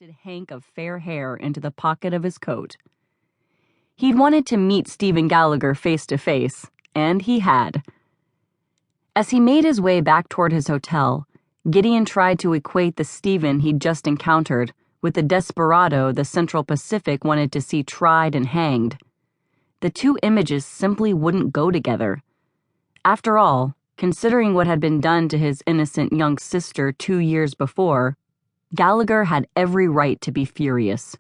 twisted hank of fair hair into the pocket of his coat. He'd wanted to meet Stephen Gallagher face to face, and he had. As he made his way back toward his hotel, Gideon tried to equate the Stephen he'd just encountered with the desperado the Central Pacific wanted to see tried and hanged. The two images simply wouldn't go together. After all, considering what had been done to his innocent young sister 2 years before, Gallagher had every right to be furious.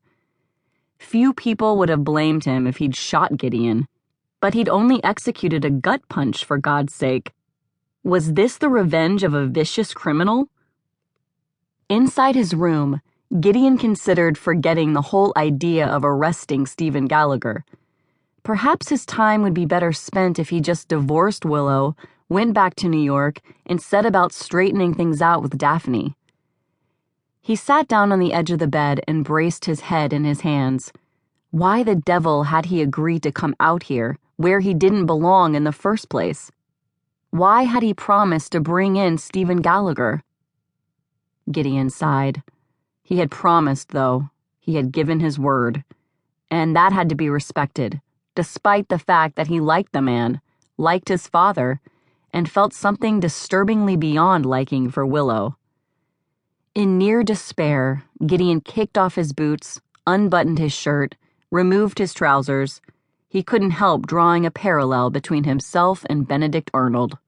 Few people would have blamed him if he'd shot Gideon, but he'd only executed a gut punch, for God's sake. Was this the revenge of a vicious criminal? Inside his room, Gideon considered forgetting the whole idea of arresting Stephen Gallagher. Perhaps his time would be better spent if he just divorced Willow, went back to New York, and set about straightening things out with Daphne. He sat down on the edge of the bed and braced his head in his hands. Why the devil had he agreed to come out here, where he didn't belong in the first place? Why had he promised to bring in Stephen Gallagher? Gideon sighed. He had promised, though. He had given his word. And that had to be respected, despite the fact that he liked the man, liked his father, and felt something disturbingly beyond liking for Willow. In near despair, Gideon kicked off his boots, unbuttoned his shirt, removed his trousers. He couldn't help drawing a parallel between himself and Benedict Arnold.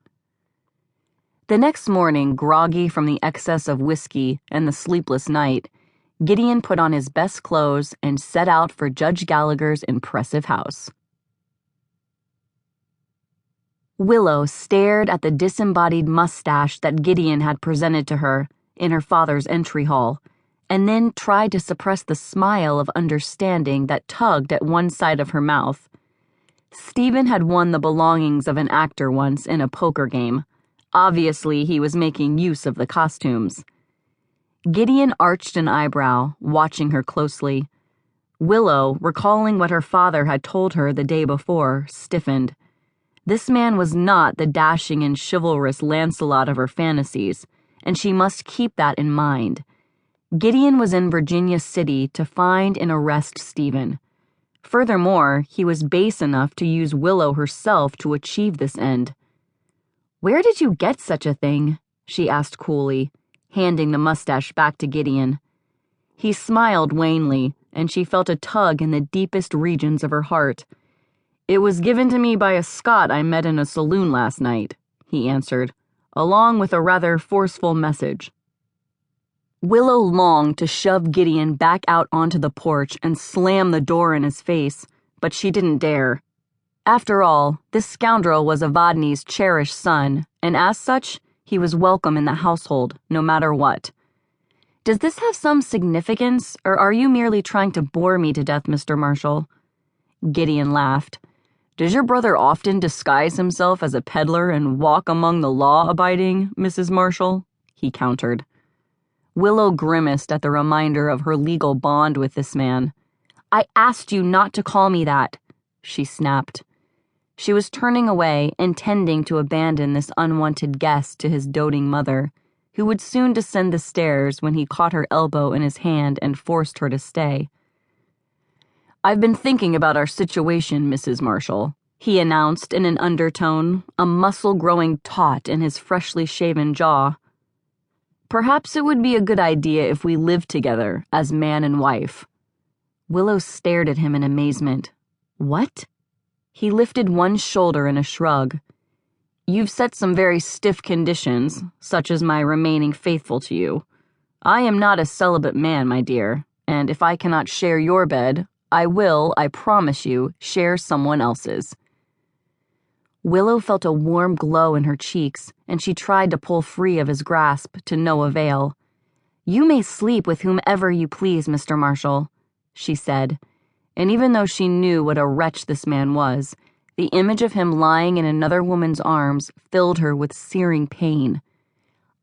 The next morning, groggy from the excess of whiskey and the sleepless night, Gideon put on his best clothes and set out for Judge Gallagher's impressive house. Willow stared at the disembodied mustache that Gideon had presented to her in her father's entry hall, and then tried to suppress the smile of understanding that tugged at one side of her mouth. Stephen had won the belongings of an actor once in a poker game. Obviously, he was making use of the costumes. Gideon arched an eyebrow, watching her closely. Willow, recalling what her father had told her the day before, stiffened. This man was not the dashing and chivalrous Lancelot of her fantasies, and she must keep that in mind. Gideon was in Virginia City to find and arrest Stephen. Furthermore, he was base enough to use Willow herself to achieve this end. "Where did you get such a thing?" she asked coolly, handing the mustache back to Gideon. He smiled wanly, and she felt a tug in the deepest regions of her heart. "It was given to me by a Scot I met in a saloon last night," he answered, along with a rather forceful message. Willow longed to shove Gideon back out onto the porch and slam the door in his face, but she didn't dare. After all, this scoundrel was Evadne's cherished son, and as such, he was welcome in the household, no matter what. "Does this have some significance, or are you merely trying to bore me to death, Mr. Marshall?" Gideon laughed. "Does your brother often disguise himself as a peddler and walk among the law-abiding, Mrs. Marshall?" he countered. Willow grimaced at the reminder of her legal bond with this man. "I asked you not to call me that," she snapped. She was turning away, intending to abandon this unwanted guest to his doting mother, who would soon descend the stairs when he caught her elbow in his hand and forced her to stay. "I've been thinking about our situation, Mrs. Marshall," he announced in an undertone, a muscle growing taut in his freshly shaven jaw. "Perhaps it would be a good idea if we lived together as man and wife." Willow stared at him in amazement. "What?" He lifted one shoulder in a shrug. "You've set some very stiff conditions, such as my remaining faithful to you. I am not a celibate man, my dear, and if I cannot share your bed, I will, I promise you, share someone else's." Willow felt a warm glow in her cheeks, and she tried to pull free of his grasp, to no avail. "You may sleep with whomever you please, Mr. Marshall," she said, and even though she knew what a wretch this man was, the image of him lying in another woman's arms filled her with searing pain.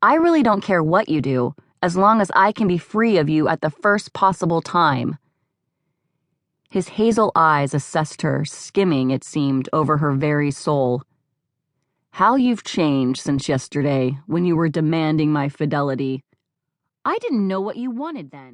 "I really don't care what you do, as long as I can be free of you at the first possible time." His hazel eyes assessed her, skimming, it seemed, over her very soul. "How you've changed since yesterday, when you were demanding my fidelity." "I didn't know what you wanted then."